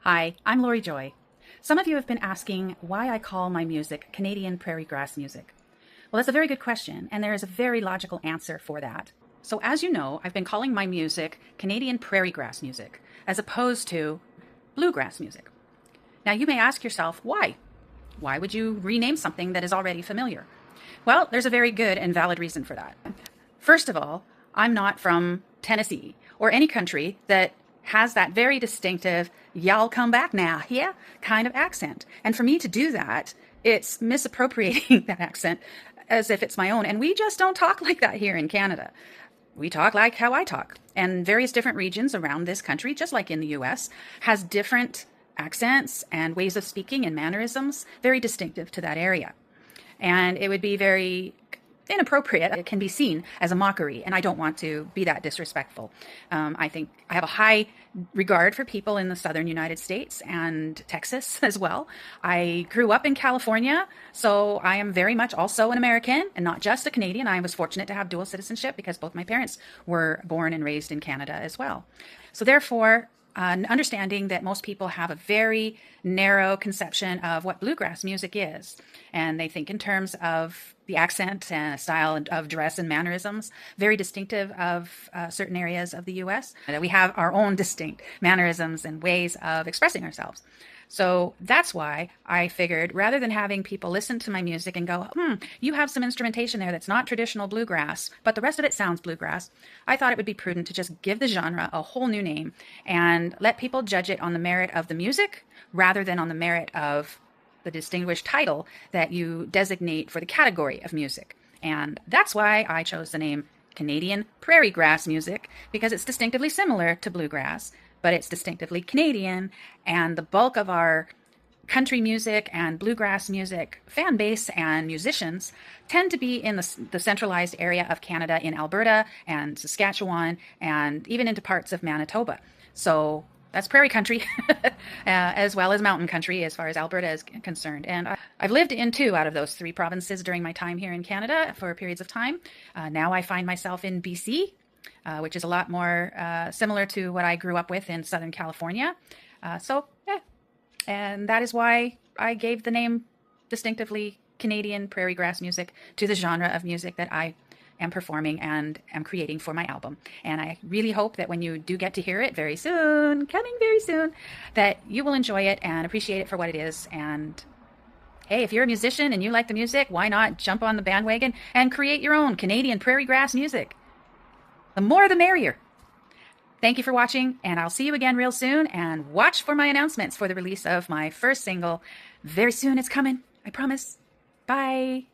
Hi, I'm Lori Joy. Some of you have been asking why I call my music Canadian Prairie Grass music. Well, that's a very good question, and there is a very logical answer for that. So as you know, I've been calling my music Canadian Prairie Grass music, as opposed to Bluegrass music. Now you may ask yourself, why? Why would you rename something that is already familiar? Well, there's a very good and valid reason for that. First of all, I'm not from Tennessee or any country that has that very distinctive, y'all come back now, yeah, kind of accent. And for me to do that, it's misappropriating that accent as if it's my own. And we just don't talk like that here in Canada. We talk like how I talk. And various different regions around this country, just like in the US, has different accents and ways of speaking and mannerisms very distinctive to that area. And it would be very inappropriate. It can be seen as a mockery, and I don't want to be that disrespectful. I think I have a high regard for people in the southern United States and Texas as well. I grew up in California, so I am very much also an American and not just a Canadian. I was fortunate to have dual citizenship because both my parents were born and raised in Canada as well. So therefore, understanding that most people have a very narrow conception of what bluegrass music is. And they think in terms of the accent and style of dress and mannerisms, very distinctive of certain areas of the US. That we have our own distinct mannerisms and ways of expressing ourselves. So that's why I figured rather than having people listen to my music and go, you have some instrumentation there that's not traditional bluegrass, but the rest of it sounds bluegrass, I thought it would be prudent to just give the genre a whole new name and let people judge it on the merit of the music rather than on the merit of the distinguished title that you designate for the category of music. And that's why I chose the name Canadian Prairie Grass music, because it's distinctively similar to bluegrass, but it's distinctively Canadian, and the bulk of our country music and bluegrass music fan base and musicians tend to be in the centralized area of Canada in Alberta and Saskatchewan and even into parts of Manitoba. So that's prairie country as well as mountain country as far as Alberta is concerned. And I've lived in 2 out of those 3 provinces during my time here in Canada for periods of time. Now I find myself in BC, which is a lot more similar to what I grew up with in Southern California. And that is why I gave the name distinctively Canadian Prairie Grass music to the genre of music that I am performing and am creating for my album. And I really hope that when you do get to hear it very soon, coming very soon, that you will enjoy it and appreciate it for what it is. And hey, if you're a musician and you like the music, why not jump on the bandwagon and create your own Canadian Prairie Grass music? The more the merrier. Thank you for watching, and I'll see you again real soon, and watch for my announcements for the release of my first single. Very soon it's coming, I promise. Bye.